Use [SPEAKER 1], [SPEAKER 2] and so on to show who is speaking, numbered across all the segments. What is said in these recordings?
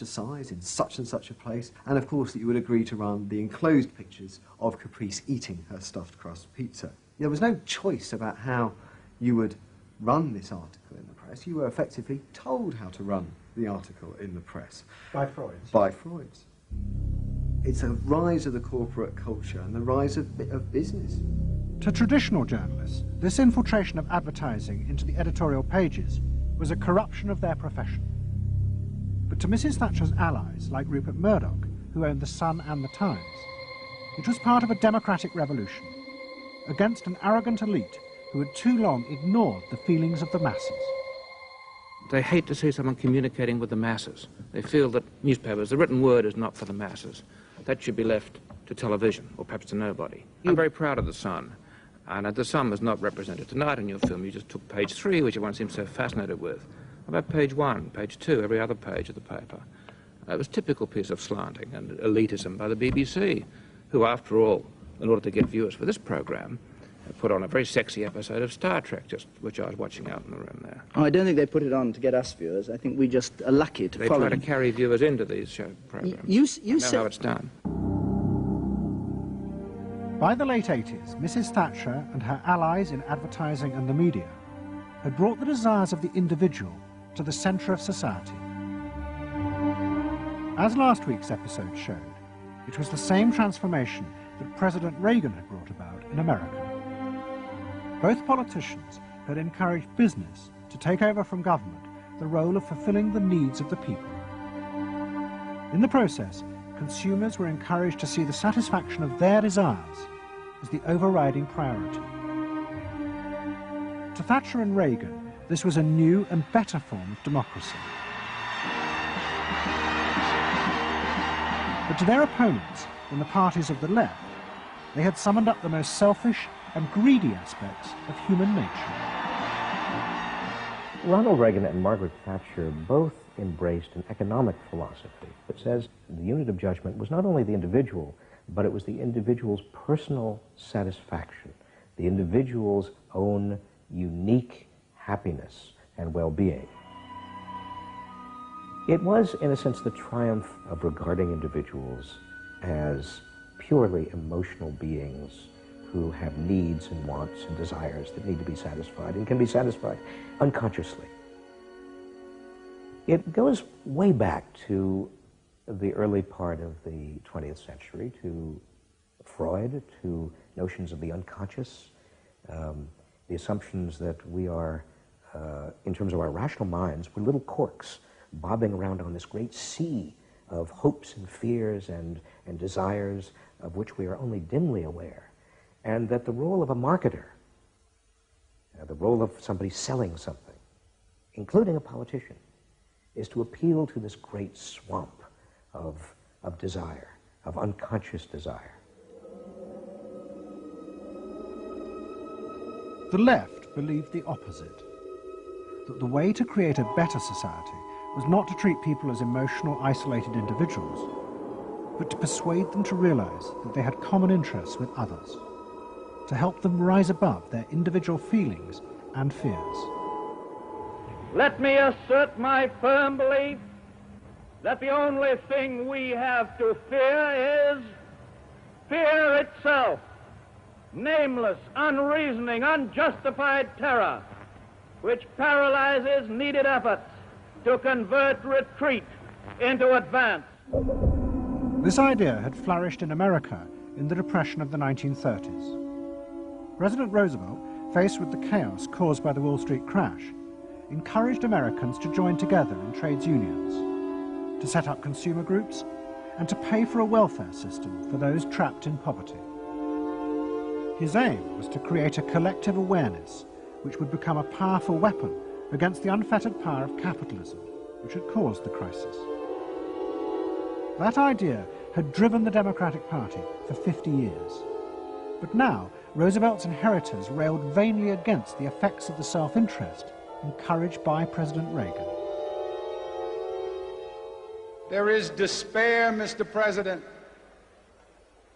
[SPEAKER 1] a size in such and such a place, and of course that you would agree to run the enclosed pictures of Caprice eating her stuffed crust pizza. There was no choice about how you would run this article in the press. You were effectively told how to run the article in the press.
[SPEAKER 2] By Freud.
[SPEAKER 1] By Freud. It's a rise of the corporate culture and the rise of business.
[SPEAKER 2] To traditional journalists, this infiltration of advertising into the editorial pages was a corruption of their profession. But to Mrs. Thatcher's allies, like Rupert Murdoch, who owned The Sun and The Times, it was part of a democratic revolution against an arrogant elite who had too long ignored the feelings of the masses.
[SPEAKER 3] They hate to see someone communicating with the masses. They feel that newspapers, the written word, is not for the masses. That should be left to television, or perhaps to nobody. I'm very proud of The Sun, and The Sun was not represented tonight in your film. You just took page 3, which everyone seems so fascinated with. About page 1, page 2, every other page of the paper. It was a typical piece of slanting and elitism by the BBC, who, after all, in order to get viewers for this program, put on a very sexy episode of Star Trek, which I was watching out in the room there.
[SPEAKER 4] Oh, I don't think they put it on to get us viewers. I think we just are lucky to follow
[SPEAKER 3] They try
[SPEAKER 4] them.
[SPEAKER 3] to carry viewers into these show programs.
[SPEAKER 4] You
[SPEAKER 3] know
[SPEAKER 4] said
[SPEAKER 3] how it's done.
[SPEAKER 2] By the late 80s, Mrs. Thatcher and her allies in advertising and the media had brought the desires of the individual to the centre of society. As last week's episode showed, it was the same transformation that President Reagan had brought about in America. Both politicians had encouraged business to take over from government the role of fulfilling the needs of the people. In the process, consumers were encouraged to see the satisfaction of their desires as the overriding priority. To Thatcher and Reagan, this was a new and better form of democracy. But to their opponents in the parties of the left, they had summoned up the most selfish and greedy aspects of human nature.
[SPEAKER 5] Ronald Reagan and Margaret Thatcher both embraced an economic philosophy that says the unit of judgment was not only the individual, but it was the individual's personal satisfaction, the individual's own unique happiness and well-being. It was, in a sense, the triumph of regarding individuals as purely emotional beings who have needs and wants and desires that need to be satisfied and can be satisfied unconsciously. It goes way back to the early part of the 20th century, to Freud, to notions of the unconscious, the assumptions that we are, in terms of our rational minds, we're little corks bobbing around on this great sea of hopes and fears and desires of which we are only dimly aware. And that the role of a marketer, the role of somebody selling something, including a politician, is to appeal to this great swamp of desire, of unconscious desire.
[SPEAKER 2] The left believed the opposite, that the way to create a better society was not to treat people as emotional, isolated individuals, but to persuade them to realize that they had common interests with others, to help them rise above their individual feelings and fears.
[SPEAKER 6] Let me assert my firm belief that the only thing we have to fear is fear itself, nameless, unreasoning, unjustified terror, which paralyzes needed efforts to convert retreat into advance.
[SPEAKER 2] This idea had flourished in America in the Depression of the 1930s. President Roosevelt, faced with the chaos caused by the Wall Street crash, encouraged Americans to join together in trades unions, to set up consumer groups, and to pay for a welfare system for those trapped in poverty. His aim was to create a collective awareness which would become a powerful weapon against the unfettered power of capitalism, which had caused the crisis. That idea had driven the Democratic Party for 50 years. But now, Roosevelt's inheritors railed vainly against the effects of the self-interest encouraged by President Reagan.
[SPEAKER 7] There is despair, Mr. President,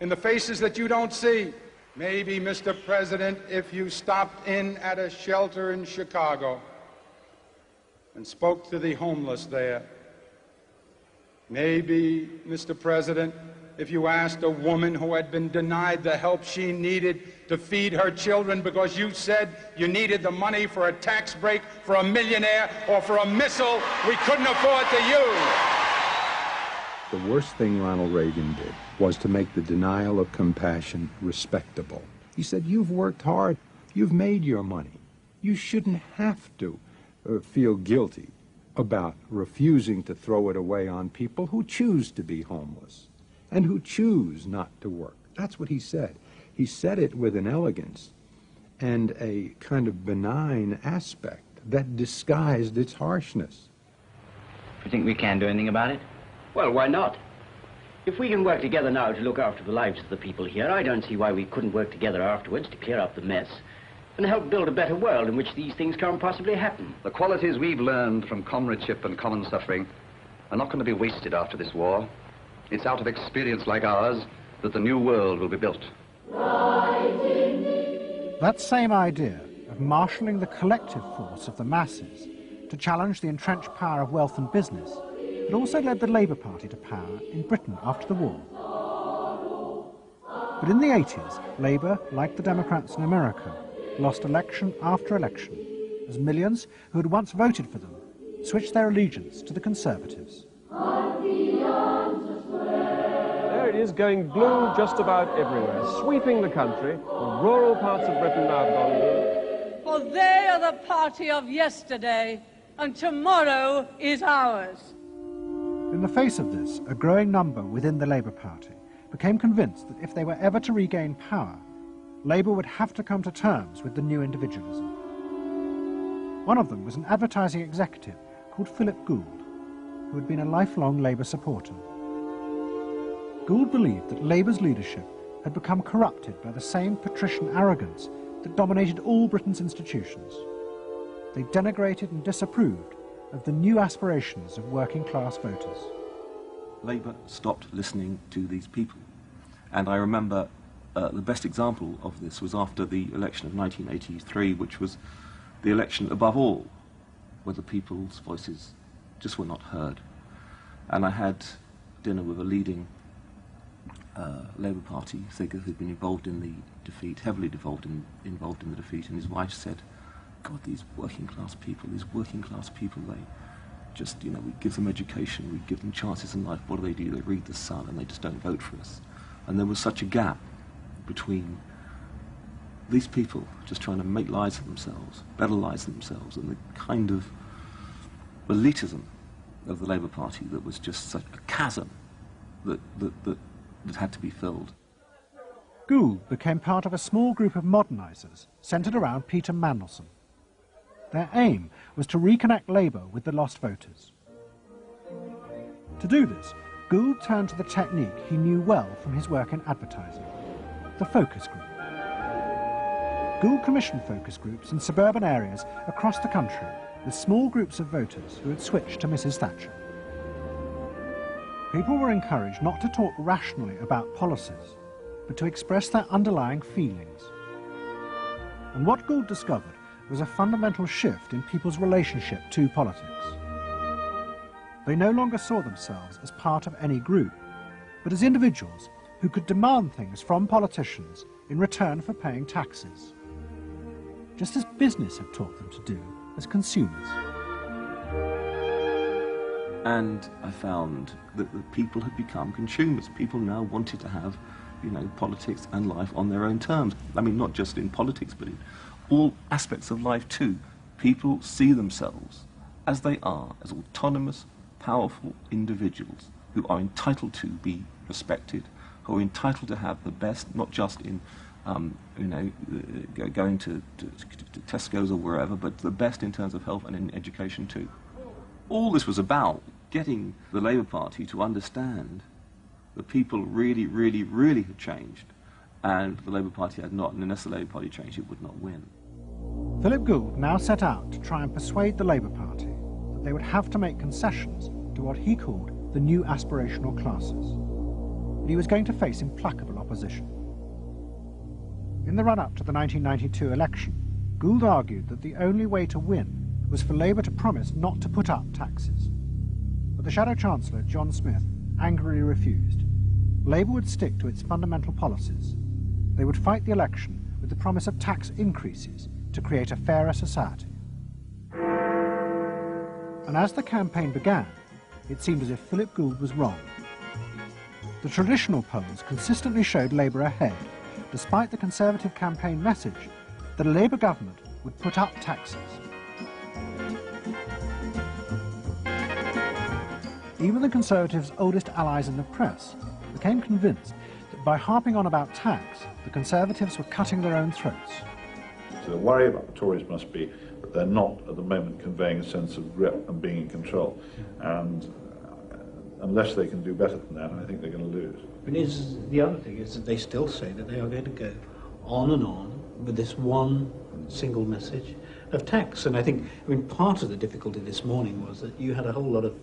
[SPEAKER 7] in the faces that you don't see. Maybe, Mr. President, if you stopped in at a shelter in Chicago and spoke to the homeless there, Maybe, Mr. President, if you asked a woman who had been denied the help she needed to feed her children because you said you needed the money for a tax break for a millionaire or for a missile we couldn't afford to use.
[SPEAKER 8] The worst thing Ronald Reagan did was to make the denial of compassion respectable. He said, you've worked hard, you've made your money. You shouldn't have to feel guilty about refusing to throw it away on people who choose to be homeless and who choose not to work. That's what he said. He said it with an elegance and a kind of benign aspect that disguised its harshness.
[SPEAKER 9] Do you think we can do anything about it? Well, why not? If we can work together now to look after the lives of the people here, I don't see why we couldn't work together afterwards to clear up the mess and help build a better world in which these things can't possibly happen.
[SPEAKER 10] The qualities we've learned from comradeship and common suffering are not going to be wasted after this war. It's out of experience like ours that the new world will be built.
[SPEAKER 2] That same idea of marshalling the collective force of the masses to challenge the entrenched power of wealth and business had also led the Labour Party to power in Britain after the war. But in the 80s, Labour, like the Democrats in America, lost election after election as millions who had once voted for them switched their allegiance to the Conservatives.
[SPEAKER 11] There it is, going blue just about everywhere, sweeping the country. The rural parts of Britain now have gone blue.
[SPEAKER 12] For they are the party of yesterday, and tomorrow is ours.
[SPEAKER 2] In the face of this, a growing number within the Labour Party became convinced that if they were ever to regain power, Labour would have to come to terms with the new individualism. One of them was an advertising executive called Philip Gould, who had been a lifelong Labour supporter. Gould believed that Labour's leadership had become corrupted by the same patrician arrogance that dominated all Britain's institutions. They denigrated and disapproved of the new aspirations of working-class voters.
[SPEAKER 13] Labour stopped listening to these people. And I remember the best example of this was after the election of 1983, which was the election above all, where the people's voices just were not heard. And I had dinner with a leading Labour Party figure who'd been involved in the defeat, heavily involved in the defeat, and his wife said, God, these working class people, they just, you know, we give them education, we give them chances in life, what do? They read the Sun and they just don't vote for us. And there was such a gap between these people just trying to make lives for themselves, better lives for themselves, and the kind of elitism of the Labour Party that was just such a chasm that had to be filled.
[SPEAKER 2] Gould became part of a small group of modernisers centred around Peter Mandelson. Their aim was to reconnect Labour with the lost voters. To do this, Gould turned to the technique he knew well from his work in advertising, the focus group. Gould commissioned focus groups in suburban areas across the country with small groups of voters who had switched to Mrs. Thatcher. People were encouraged not to talk rationally about policies, but to express their underlying feelings. And what Gould discovered was a fundamental shift in people's relationship to politics. They no longer saw themselves as part of any group, but as individuals who could demand things from politicians in return for paying taxes, just as business had taught them to do as consumers.
[SPEAKER 13] And I found that the people had become consumers. People now wanted to have, you know, politics and life on their own terms. I mean, not just in politics, but in all aspects of life too. People see themselves as they are, as autonomous, powerful individuals who are entitled to be respected, who are entitled to have the best, not just in, going to Tesco's or wherever, but the best in terms of health and in education too. All this was about getting the Labour Party to understand that people really, really, really had changed, and the Labour Party had not, and unless the Labour Party changed, it would not win.
[SPEAKER 2] Philip Gould now set out to try and persuade the Labour Party that they would have to make concessions to what he called the new aspirational classes. But he was going to face implacable opposition. In the run-up to the 1992 election, Gould argued that the only way to win was for Labour to promise not to put up taxes. but the Shadow Chancellor, John Smith, angrily refused. Labour would stick to its fundamental policies. They would fight the election with the promise of tax increases to create a fairer society. And as the campaign began, it seemed as if Philip Gould was wrong. The traditional polls consistently showed Labour ahead, despite the Conservative campaign message that a Labour government would put up taxes. Even the Conservatives' oldest allies in the press became convinced that by harping on about tax, the Conservatives were cutting their own throats.
[SPEAKER 14] So the worry about the Tories must be that they're not at the moment conveying a sense of grip and being in control. And unless they can do better than that, I think they're going to lose.
[SPEAKER 15] But the other thing is that they still say that they are going to go on and on with this one single message of tax. And I think, part of the difficulty this morning was that you had a whole lot of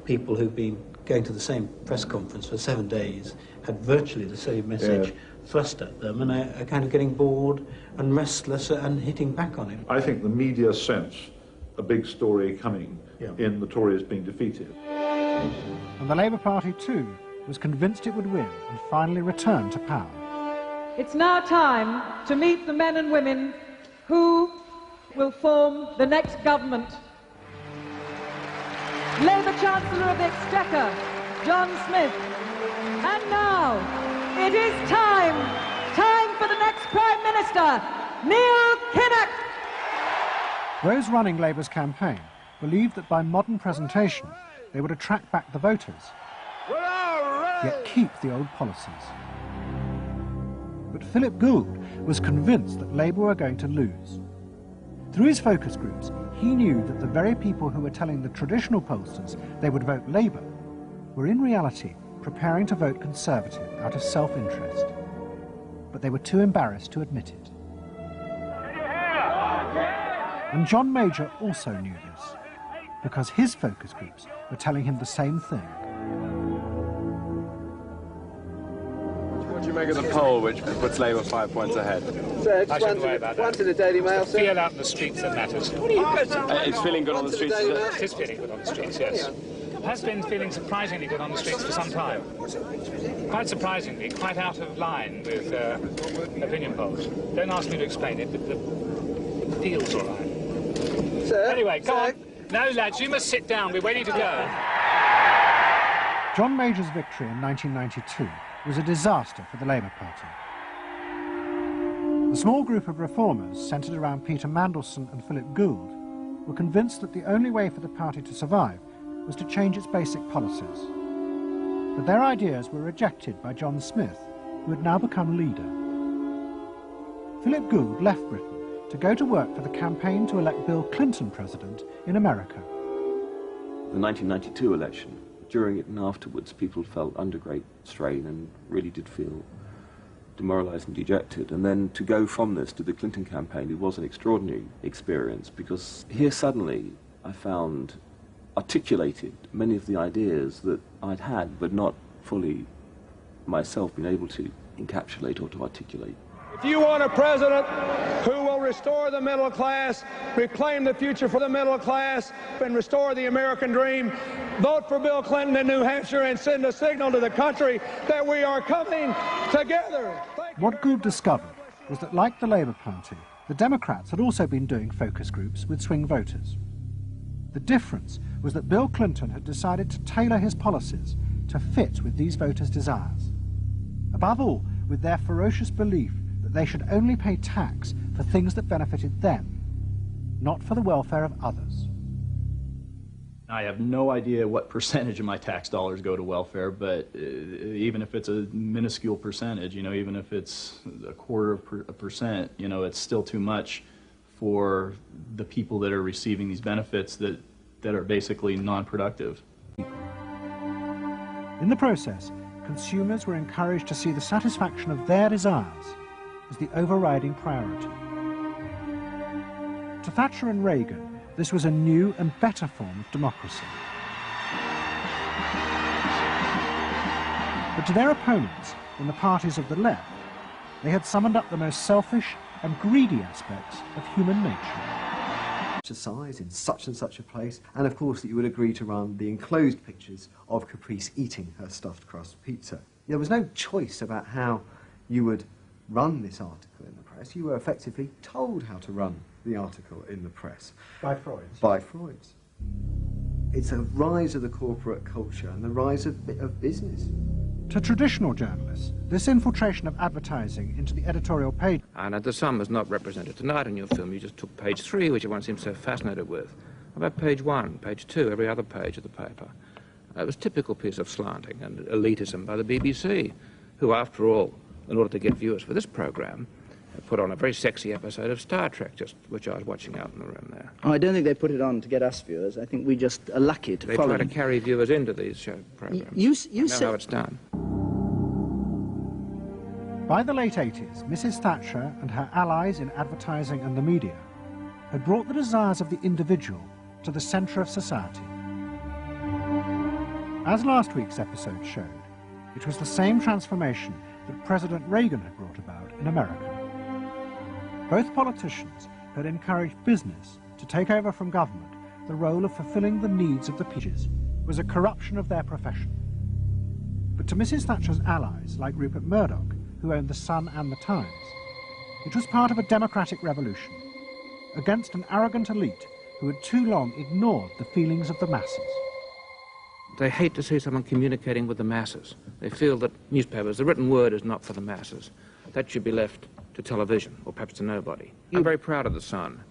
[SPEAKER 15] people who've been going to the same press conference for 7 days, had virtually the same message thrust at them, and are kind of getting bored and restless and hitting back on it.
[SPEAKER 14] I think the media sense a big story coming in the Tories being defeated.
[SPEAKER 2] And the Labour Party, too, was convinced it would win and finally return to power.
[SPEAKER 12] It's now time to meet the men and women who will form the next government. Labour Chancellor of the Exchequer, John Smith. And now, it is time for the next Prime Minister, Neil Kinnock.
[SPEAKER 2] Those running Labour's campaign believed that by modern presentation they would attract back the voters, yet keep the old policies. But Philip Gould was convinced that Labour were going to lose. Through his focus groups, he knew that the very people who were telling the traditional pollsters they would vote Labour were in reality preparing to vote Conservative out of self-interest. But they were too embarrassed to admit it. And John Major also knew this, because his focus groups were telling him the same thing.
[SPEAKER 11] What do you make of the poll which puts Labour 5 points ahead?
[SPEAKER 16] Sir, just one to the Daily Mail, sir.
[SPEAKER 17] Feel out in the streets that matters.
[SPEAKER 11] It's feeling good on the streets, is it?
[SPEAKER 17] It is feeling good on the streets, yes. Has been feeling surprisingly good on the streets for some time. Quite surprisingly, quite out of line with opinion polls. Don't ask me to explain it, but the deal's all right.
[SPEAKER 16] Sir,
[SPEAKER 17] anyway, go on. No, lads, you must sit down. We're waiting to go.
[SPEAKER 2] John Major's victory in 1992 was a disaster for the Labour Party. The small group of reformers centred around Peter Mandelson and Philip Gould were convinced that the only way for the party to survive was to change its basic policies. But their ideas were rejected by John Smith, who had now become leader. Philip Gould left Britain to go to work for the campaign to elect Bill Clinton president in America.
[SPEAKER 13] The 1992 election, during it and afterwards, people felt under great strain and really did feel demoralised and dejected. And then to go from this to the Clinton campaign, it was an extraordinary experience, because here suddenly I found articulated many of the ideas that I'd had but not fully myself been able to encapsulate or to articulate.
[SPEAKER 18] If you want a president who will restore the middle class, reclaim the future for the middle class, and restore the American dream, vote for Bill Clinton in New Hampshire and send a signal to the country that we are coming together.
[SPEAKER 2] What Gould discovered was that, like the Labour Party, the Democrats had also been doing focus groups with swing voters. The difference was that Bill Clinton had decided to tailor his policies to fit with these voters' desires. Above all, with their ferocious belief that they should only pay tax for things that benefited them, not for the welfare of others.
[SPEAKER 19] I have no idea what percentage of my tax dollars go to welfare, but even if it's a minuscule percentage, even if it's 0.25%, it's still too much for the people that are receiving these benefits that are basically non-productive.
[SPEAKER 2] In the process, consumers were encouraged to see the satisfaction of their desires as the overriding priority. To Thatcher and Reagan, this was a new and better form of democracy. But to their opponents in the parties of the left, they had summoned up the most selfish and greedy aspects of human nature.
[SPEAKER 1] a size in such and such a place, and of course that you would agree to run the enclosed pictures of Caprice eating her stuffed crust pizza. There was no choice about how you would run this article in the press. You were effectively told how to run the article in the press.
[SPEAKER 2] By Freud.
[SPEAKER 1] By Freud. It's a rise of the corporate culture and the rise of business.
[SPEAKER 2] To traditional journalists, this infiltration of advertising into the editorial page...
[SPEAKER 3] And the sum is not represented tonight in your film. You just took page 3, which everyone seems so fascinated with. What about page 1, page 2, every other page of the paper? It was a typical piece of slanting and elitism by the BBC, who, after all, in order to get viewers for this programme, put on a very sexy episode of Star Trek, which I was watching out in the room there.
[SPEAKER 4] Oh, I don't think they put it on to get us viewers. I think we just are lucky to follow
[SPEAKER 3] They try
[SPEAKER 4] them.
[SPEAKER 3] to carry viewers into these show programmes.
[SPEAKER 4] You
[SPEAKER 3] know how it's done.
[SPEAKER 2] By the late 80s, Mrs. Thatcher and her allies in advertising and the media had brought the desires of the individual to the centre of society. As last week's episode showed, it was the same transformation that President Reagan had brought about in America. Both politicians had encouraged business to take over from government the role of fulfilling the needs of the people. Was a corruption of their profession. But to Mrs. Thatcher's allies, like Rupert Murdoch, who owned The Sun and The Times, it was part of a democratic revolution against an arrogant elite who had too long ignored the feelings of the masses.
[SPEAKER 3] They hate to see someone communicating with the masses. They feel that newspapers, the written word, is not for the masses. That should be left to television, or perhaps to nobody. I'm very proud of The Sun,